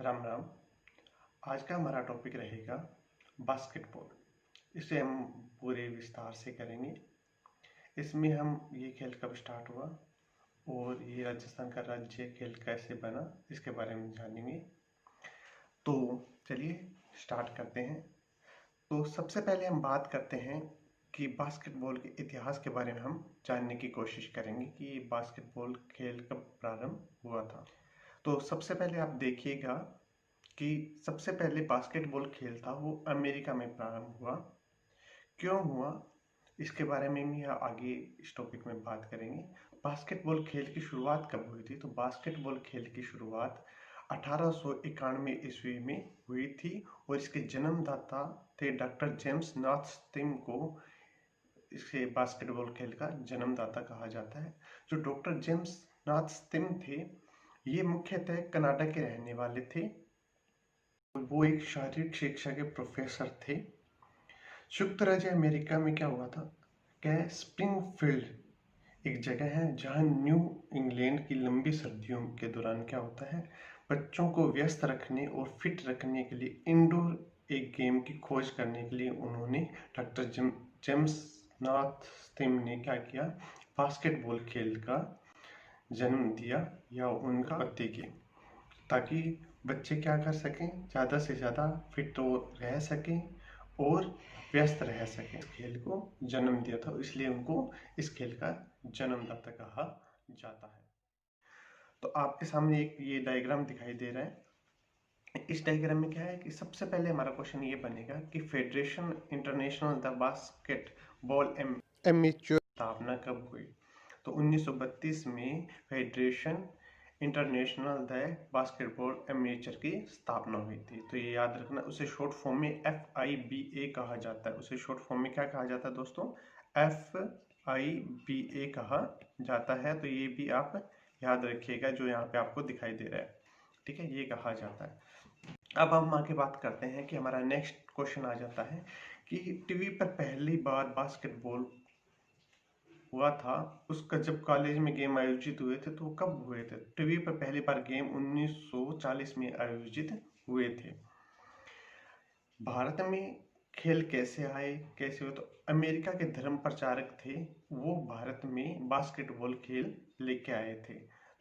राम राम। आज का हमारा टॉपिक रहेगा बास्केटबॉल। इसे हम पूरे विस्तार से करेंगे। इसमें हम ये खेल कब स्टार्ट हुआ और ये राजस्थान का राज्य खेल कैसे बना, इसके बारे में जानेंगे। तो चलिए स्टार्ट करते हैं। तो सबसे पहले हम बात करते हैं कि बास्केटबॉल के इतिहास के बारे में हम जानने की कोशिश करेंगे कि ये बास्केटबॉल खेल कब प्रारंभ हुआ था। तो सबसे पहले आप देखिएगा कि सबसे पहले बास्केटबॉल खेल था वो अमेरिका में प्रारंभ हुआ। क्यों हुआ इसके बारे में भी आगे इस टॉपिक में बात करेंगे। बास्केटबॉल खेल की शुरुआत कब हुई थी? तो बास्केटबॉल खेल की शुरुआत 1891 ईस्वी में हुई थी और इसके जन्मदाता थे डॉक्टर जेम्स नाथस्टिम को इसके बास्केटबॉल खेल का जन्मदाता कहा जाता है। जो डॉक्टर जेम्स नाथस्टिम थे ये मुख्यतः कनाडा के रहने वाले थे। वो एक शारीरिक शिक्षा के प्रोफेसर थे। संयुक्त राज्य अमेरिका में क्या हुआ था, क्या स्प्रिंगफील्ड एक जगह है जहां न्यू इंग्लैंड की लंबी सर्दियों के दौरान क्या होता है, बच्चों को व्यस्त रखने और फिट रखने के लिए इंडोर एक गेम की खोज करने के लिए उन्होंने डॉक्टर जेम्स नाथस्टिम ने क्या किया, बास्केटबॉल खेल का जन्म दिया या उनका उत्पत्ति की, ताकि बच्चे क्या कर सकें, ज़्यादा से ज़्यादा फिट रह सकें और व्यस्त रह सकें। इस खेल को जन्म दिया था, इसलिए उनको इस खेल का जन्मदाता कहा जाता है। तो आपके सामने एक ये डायग्राम दिखाई दे रहा है। इस डायग्राम में क्या है कि सबसे पहले हमारा क्वेश्चन ये बनेगा कि federation international the basketball amateur स्थापना कब हुई? तो 1932 में federation international the basketball amateur की स्थापना हुई थी। तो ये याद रखना, उसे शॉर्ट फॉर्म में FIBA कहा जाता है। उसे शॉर्ट फॉर्म में क्या कहा जाता है दोस्तों? FIBA कहा जाता है। तो ये भी आप याद रखिएगा जो यहाँ पे आपको दिखाई दे रहा है, ठीक है, ये कहा जाता है। अब हम आगे बात करते हैं कि हमारा नेक्स्ट क्वेश्चन आ जाता है कि टीवी पर पहली बार बास्केटबॉल हुआ था, उसका जब कॉलेज में गेम आयोजित हुए थे तो कब हुए थे? टीवी पर पहली बार गेम 1940 में आयोजित हुए थे। भारत में खेल कैसे आए, कैसे हुए? तो अमेरिका के धर्म प्रचारक थे, वो भारत में बास्केटबॉल खेल लेके आए थे।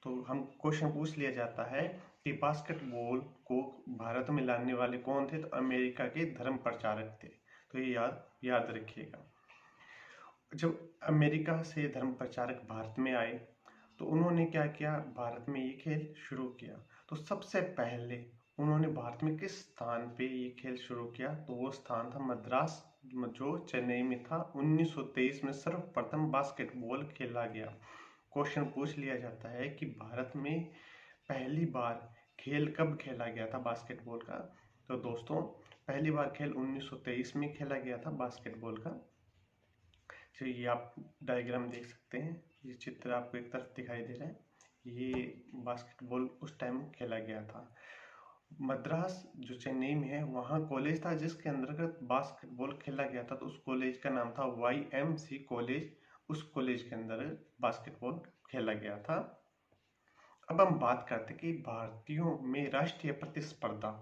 तो हम क्वेश्चन पूछ लिया जाता है कि बास्केटबॉल को भारत में लाने वाले कौन थे? तो अमेरिका के धर्म प्रचारक थे। तो ये याद रखिएगा। जब अमेरिका से धर्म प्रचारक भारत में आए तो उन्होंने क्या किया, भारत में ये खेल शुरू किया। तो सबसे पहले उन्होंने भारत में किस स्थान पे ये खेल शुरू किया? तो वो स्थान था मद्रास, जो चेन्नई में था। 1923 में सर्वप्रथम बास्केटबॉल खेला गया। क्वेश्चन पूछ लिया जाता है कि भारत में पहली बार खेल कब खेला गया था बास्केटबॉल का? तो दोस्तों पहली बार खेल 1923 में खेला गया था बास्केटबॉल का। तो ये आप डायग्राम देख सकते हैं, ये चित्र आपको एक तरफ दिखाई दे रहा है, ये बास्केटबॉल उस टाइम खेला गया था। मद्रास जो चेन्नई में है वहाँ कॉलेज था जिसके अंतर्गत बास्केटबॉल खेला गया था। तो उस कॉलेज का नाम था YMC कॉलेज। उस कॉलेज के अंदर बास्केटबॉल खेला गया था। अब हम बात करते हैं कि भारतीयों में राष्ट्रीय प्रतिस्पर्धा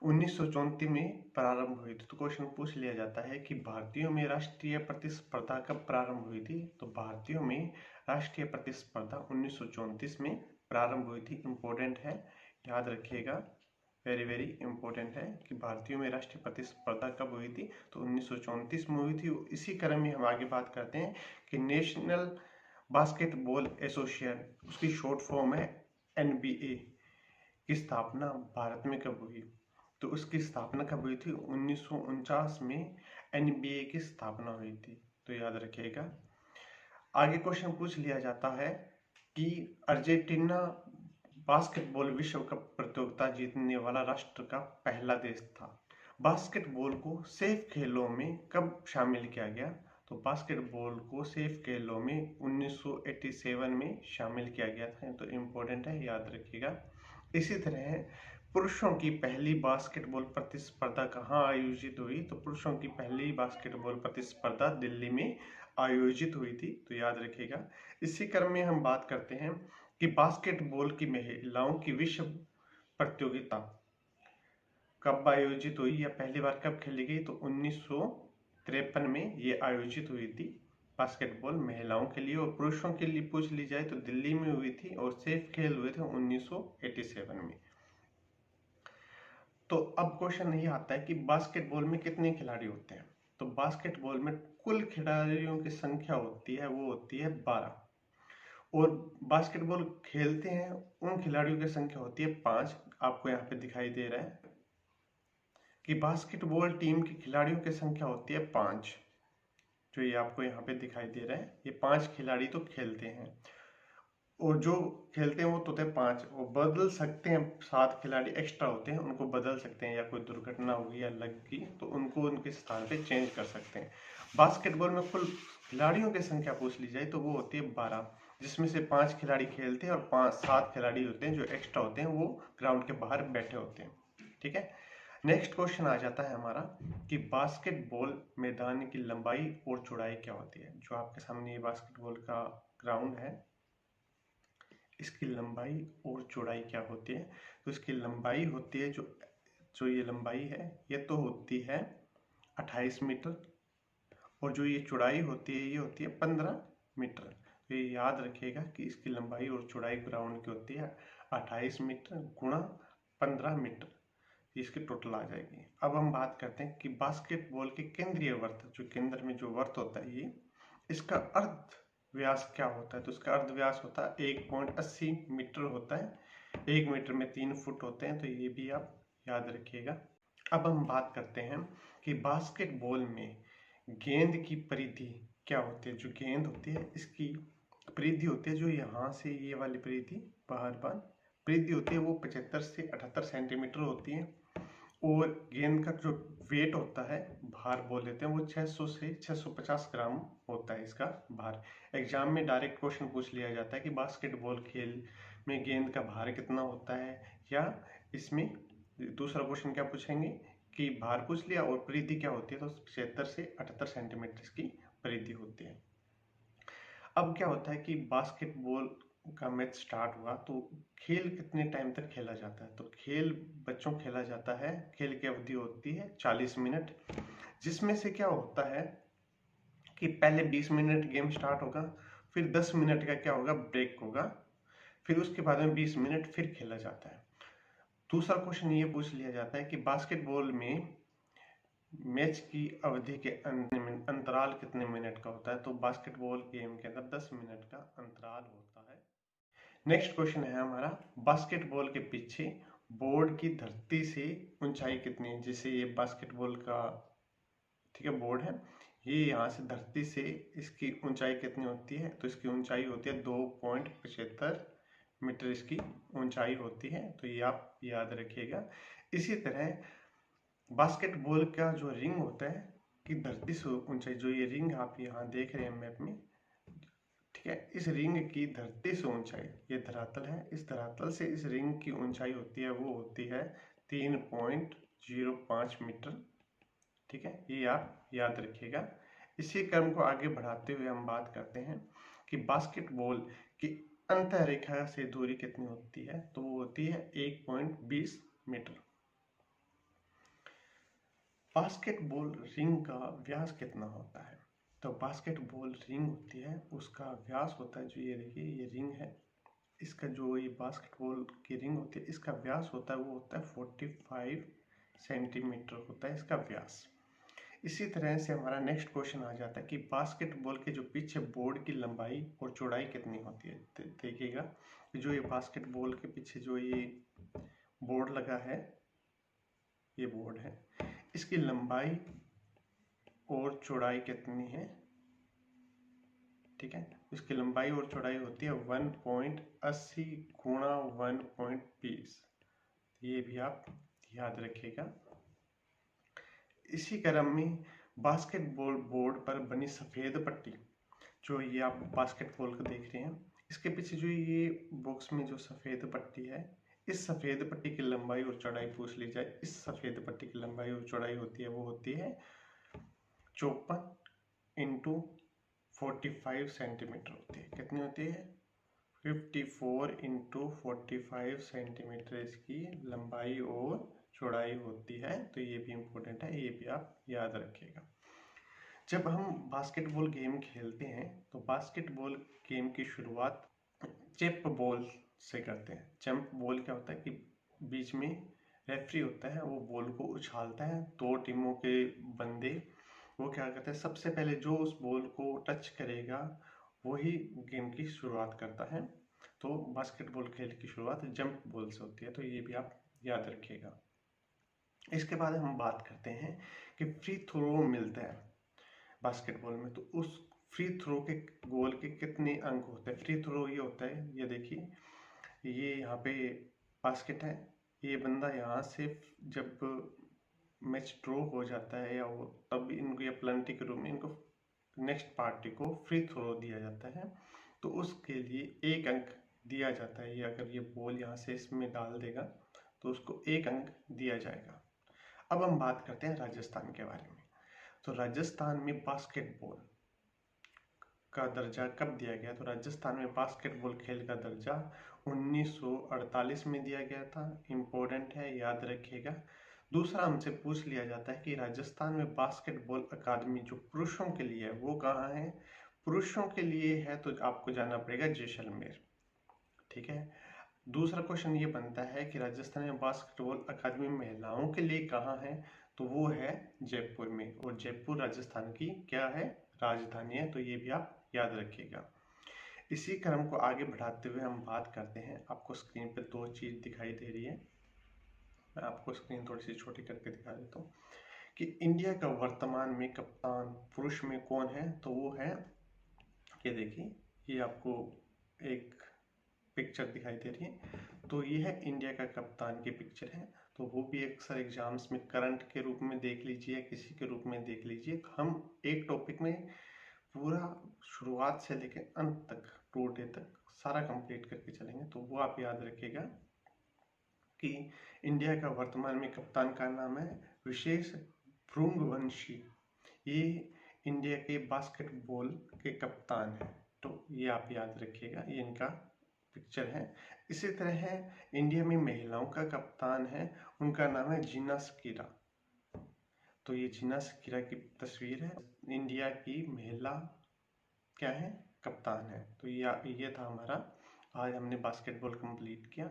1934 में प्रारंभ हुई थी। तो क्वेश्चन पूछ लिया जाता है कि भारतीयों में राष्ट्रीय प्रतिस्पर्धा कब प्रारंभ हुई थी? तो भारतीयों में राष्ट्रीय प्रतिस्पर्धा 1934 में प्रारंभ हुई थी। इम्पोर्टेंट है, याद रखिएगा, वेरी वेरी इंपॉर्टेंट है कि भारतीयों में राष्ट्रीय प्रतिस्पर्धा कब हुई थी? तो 1934 में हुई थी। इसी क्रम में हम आगे बात करते हैं कि नेशनल बास्केटबॉल एसोसिएशन, उसकी शॉर्ट फॉर्म है NBA, की स्थापना भारत में कब हुई? तो उसकी स्थापना कब हुई थी? 1949 में NBA की स्थापना हुई थी। तो याद रखिएगा। आगे क्वेश्चन पूछ लिया जाता है कि अर्जेंटीना बास्केटबॉल विश्व कप प्रतियोगिता जीतने वाला राष्ट्र का पहला देश था। बास्केटबॉल को सेफ खेलों में कब शामिल किया गया? तो बास्केटबॉल को सेफ खेलों में 1987 में शामिल किया गया था। तो इम्पोर्टेंट है, याद रखिएगा। इसी तरह पुरुषों की पहली बास्केटबॉल प्रतिस्पर्धा कहाँ आयोजित हुई? तो पुरुषों की पहली बास्केटबॉल प्रतिस्पर्धा दिल्ली में आयोजित हुई थी। तो याद रखिएगा। इसी क्रम में हम बात करते हैं कि बास्केटबॉल की महिलाओं की विश्व प्रतियोगिता कब आयोजित हुई या पहली बार कब खेली गई, तो 1953 में ये आयोजित हुई थी बास्केटबॉल महिलाओं के लिए। और पुरुषों के लिए पूछ ली जाए तो दिल्ली में हुई थी और सिर्फ खेल हुए थे 1987 में। तो अब क्वेश्चन ये आता है कि बास्केटबॉल में कितने खिलाड़ी होते हैं। तो बास्केटबॉल में कुल खिलाड़ियों की संख्या होती है वो होती है 12, और बास्केटबॉल खेलते हैं उन खिलाड़ियों की संख्या होती है 5। आपको यहाँ पे दिखाई दे रहा है कि बास्केटबॉल टीम की खिलाड़ियों की संख्या होती है 5, जो ये आपको यहाँ पे दिखाई दे रहा है। ये 5 खिलाड़ी तो खेलते हैं, और जो खेलते हैं वो तो होते हैं 5, और बदल सकते हैं 7 खिलाड़ी एक्स्ट्रा होते हैं, उनको बदल सकते हैं, या कोई दुर्घटना होगी या लग गई तो उनको उनके स्थान पे चेंज कर सकते हैं। बास्केटबॉल में कुल खिलाड़ियों की संख्या पूछ ली जाए तो वो होती है 12, जिसमें से 5 खिलाड़ी खेलते हैं और 7 खिलाड़ी होते हैं जो एक्स्ट्रा होते हैं, वो ग्राउंड के बाहर बैठे होते हैं। ठीक है, नेक्स्ट क्वेश्चन आ जाता है हमारा कि बास्केटबॉल मैदान की लंबाई और चौड़ाई क्या होती है। जो आपके सामने ये बास्केटबॉल का ग्राउंड है, इसकी लंबाई और चौड़ाई क्या होती है। तो इसकी लंबाई होती है, जो ये लंबाई है ये तो होती है 28 मीटर, और जो ये चौड़ाई होती है ये होती है 15 मीटर। तो ये याद रखिएगा कि इसकी लंबाई और चौड़ाई ग्राउंड की होती है 28 मीटर गुणा 15 मीटर, इसकी टोटल आ जाएगी। अब हम बात करते हैं कि बास्केटबॉल के केंद्रीय वर्त, जो केंद्र में जो वर्त होता है ये, इसका अर्ध व्यास क्या होता है। तो इसका अर्ध व्यास होता है 1.80 मीटर होता है। 1 मीटर में 3 फुट होते हैं, तो ये भी आप याद रखिएगा। अब हम बात करते हैं कि बास्केटबॉल में गेंद की परिधि क्या होती है। जो गेंद होती है इसकी परिधि होती है, जो यहाँ से ये वाली परिधि बाहर परिधि होती है वो 75 से 78 सेंटीमीटर होती है, और गेंद का जो वेट होता है, भार बोल देते हैं, वो 600 से 650 ग्राम होता है इसका भार। एग्जाम में डायरेक्ट क्वेश्चन पूछ लिया जाता है कि बास्केटबॉल खेल में गेंद का भार कितना होता है, या इसमें दूसरा क्वेश्चन क्या पूछेंगे कि भार पूछ लिया और परिधि क्या होती है, तो 75 से 78 सेंटीमीटर की परिधि होती है। अब क्या होता है कि बास्केटबॉल का मैच स्टार्ट हुआ तो खेल कितने टाइम तक खेला जाता है। तो खेल बच्चों खेला जाता है, खेल की अवधि होती है 40 मिनट, जिसमें से क्या होता है कि पहले 20 मिनट गेम स्टार्ट होगा, फिर 10 मिनट का क्या होगा, ब्रेक होगा, फिर उसके बाद में 20 मिनट फिर खेला जाता है। दूसरा क्वेश्चन ये पूछ लिया जाता है कि बास्केटबॉल में मैच की अवधि के अंतराल कितने मिनट का होता है। तो बास्केटबॉल गेम के अंदर 10 मिनट का अंतराल होता है। नेक्स्ट क्वेश्चन है हमारा, बास्केटबॉल के पीछे बोर्ड की धरती से ऊंचाई कितनी है। जैसे ये बास्केटबॉल का ठीक है बोर्ड है, ये यहाँ से धरती से इसकी ऊंचाई कितनी होती है। तो इसकी ऊंचाई होती है 2.75 मीटर इसकी ऊंचाई होती है, तो ये आप याद रखिएगा। इसी तरह बास्केटबॉल का जो रिंग होता है कि धरती से ऊंचाई, जो ये रिंग आप यहाँ देख रहे हैं मैप में, ठीक है, इस रिंग की धरती से ऊंचाई, ये धरातल है, इस धरातल से इस रिंग की ऊंचाई होती है वो होती है 3.05 मीटर। ठीक है, ये आप याद रखिएगा। इसी क्रम को आगे बढ़ाते हुए हम बात करते हैं कि बास्केटबॉल की अंत रेखा से दूरी कितनी होती है। तो वो होती है 1.20 मीटर। बास्केटबॉल रिंग का व्यास कितना होता है। तो बास्केटबॉल रिंग होती है उसका व्यास होता है, जो ये देखिए ये रिंग है, इसका जो ये बास्केटबॉल की रिंग होती है इसका व्यास होता है वो होता है 45 सेंटीमीटर होता है इसका व्यास। इसी तरह से हमारा नेक्स्ट क्वेश्चन आ जाता है कि बास्केटबॉल के जो पीछे बोर्ड की लंबाई और चौड़ाई कितनी होती है। देखिएगा जो ये बास्केटबॉल के पीछे जो ये बोर्ड लगा है, ये बोर्ड है, इसकी लंबाई और चौड़ाई कितनी है। ठीक है, इसकी लंबाई और चौड़ाई होती है 1.80 गुणा 1.20। ये भी आप याद रखिएगा। इसी क्रम में बास्केटबॉल बोर्ड पर बनी सफेद पट्टी, जो ये आप बास्केटबॉल को देख रहे हैं, इसके पीछे जो ये बॉक्स में जो सफेद पट्टी है, इस सफेद पट्टी की लंबाई और चौड़ाई पूछ ली जाए, इस सफेद पट्टी की लंबाई और चौड़ाई होती है वो होती है 54 इंटू 45 सेंटीमीटर होती है। कितनी होती है 54 इंटू 45 सेंटीमीटर इसकी लंबाई और चौड़ाई होती है, तो ये भी इम्पोर्टेंट है, ये भी आप याद रखिएगा। जब हम बास्केटबॉल गेम खेलते हैं तो बास्केटबॉल गेम की शुरुआत चेप बॉल से करते हैं। चेप बॉल क्या होता है कि बीच में रेफरी होता है, वो बॉल को उछालता है, दो टीमों के बंदे वो क्या करते हैं, सबसे पहले जो उस बॉल को टच करेगा वही गेम की शुरुआत करता है। तो बास्केटबॉल खेल की शुरुआत जंप बॉल से होती है, तो ये भी आप याद रखिएगा। इसके बाद हम बात करते हैं कि फ्री थ्रो मिलता है बास्केटबॉल में, तो उस फ्री थ्रो के गोल के कितने अंक होते हैं। फ्री थ्रो ये होता है, ये देखिए, ये यहाँ पे बास्केट है, ये बंदा यहाँ से जब मैच ड्रॉ हो जाता है या वो तब इनको या प्लेंटी के रूप में इनको नेक्स्ट पार्टी को फ्री थ्रो दिया जाता है, तो उसके लिए 1 अंक दिया जाता है। ये अगर ये बॉल यहाँ से इसमें डाल देगा तो उसको 1 अंक दिया जाएगा। अब हम बात करते हैं राजस्थान के बारे में। तो राजस्थान में बास्केटबॉल का दर्जा कब दिया गया, तो राजस्थान में बास्केटबॉल खेल का दर्जा 1948 में दिया गया था। इम्पोर्टेंट है, याद रखिएगा। दूसरा हमसे पूछ लिया जाता है कि राजस्थान में बास्केटबॉल अकादमी जो पुरुषों के लिए है वो कहाँ है। पुरुषों के लिए है तो आपको जाना पड़ेगा जैसलमेर, ठीक है। दूसरा क्वेश्चन ये बनता है कि राजस्थान में बास्केटबॉल अकादमी महिलाओं के लिए कहाँ है, तो वो है जयपुर में, और जयपुर राजस्थान की क्या है, राजधानी है, तो ये भी आप याद रखिएगा। इसी क्रम को आगे बढ़ाते हुए हम बात करते हैं। आपको स्क्रीन पर 2 चीज दिखाई दे रही है, मैं आपको स्क्रीन थोड़ी सी छोटी करके दिखा देता हूँ कि इंडिया का वर्तमान में कप्तान पुरुष में कौन है, तो वो है, ये देखिए, ये आपको एक पिक्चर दिखाई दे रही है, तो ये है इंडिया का कप्तान की पिक्चर है। तो वो भी अक्सर एग्जाम्स में करंट के रूप में देख लीजिए, किसी के रूप में देख लीजिए। हम एक टॉपिक में पूरा शुरुआत से लेकर अंत तक, टू डे तक सारा कंप्लीट करके चलेंगे, तो वो आप याद रखिएगा कि इंडिया का वर्तमान में कप्तान का नाम है विशेष भृंगवंशी। ये इंडिया के बास्केटबॉल के कप्तान हैं, तो ये आप याद रखिएगा, ये इनका पिक्चर है। इसी तरह है इंडिया में महिलाओं का कप्तान है, उनका नाम है जीना स्कीरा। तो ये जीना स्कीरा की तस्वीर है, इंडिया की महिला क्या है, कप्तान है। तो ये था हमारा, आज हमने बास्केटबॉल कंप्लीट किया।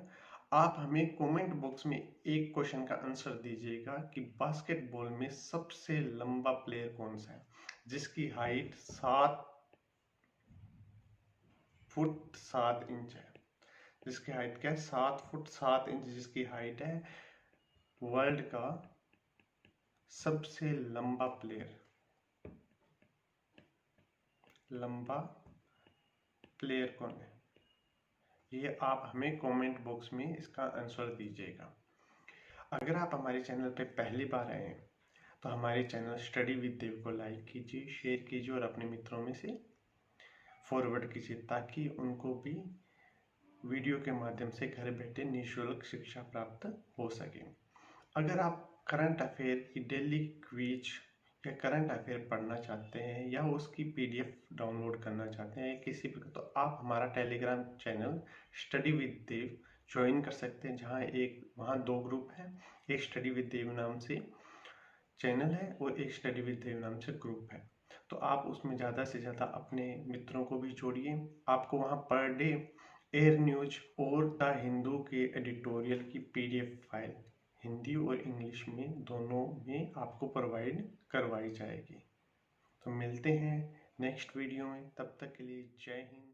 आप हमें कमेंट बॉक्स में एक क्वेश्चन का आंसर दीजिएगा कि बास्केटबॉल में सबसे लंबा प्लेयर कौन सा है, जिसकी हाइट 7 फुट 7 इंच है। जिसकी हाइट क्या है, 7 फुट 7 इंच जिसकी हाइट है। वर्ल्ड का सबसे लंबा प्लेयर कौन है, ये आप हमें कमेंट बॉक्स में इसका आंसर दीजिएगा। अगर आप हमारे चैनल पे पहली बार आए हैं तो हमारे चैनल स्टडी विद देव को लाइक कीजिए, शेयर कीजिए और अपने मित्रों में से फॉरवर्ड कीजिए, ताकि उनको भी वीडियो के माध्यम से घर बैठे निःशुल्क शिक्षा प्राप्त हो सके। अगर आप करंट अफेयर की डेली क्विज या करंट अफेयर पढ़ना चाहते हैं या उसकी PDF डाउनलोड करना चाहते हैं किसी भी, तो आप हमारा Telegram channel study with Dev join कर सकते हैं, जहाँ वहाँ 2 ग्रुप हैं, एक स्टडी विद देव नाम से चैनल है और एक स्टडी विद देव नाम से ग्रुप है। तो आप उसमें ज़्यादा से ज़्यादा अपने मित्रों को भी जोड़िए। आपको वहाँ पर डे एयर न्यूज और द हिंदू के एडिटोरियल की PDF फाइल हिंदी और इंग्लिश में दोनों में आपको प्रोवाइड करवाई जाएगी। तो मिलते हैं नेक्स्ट वीडियो में, तब तक के लिए जय हिंद।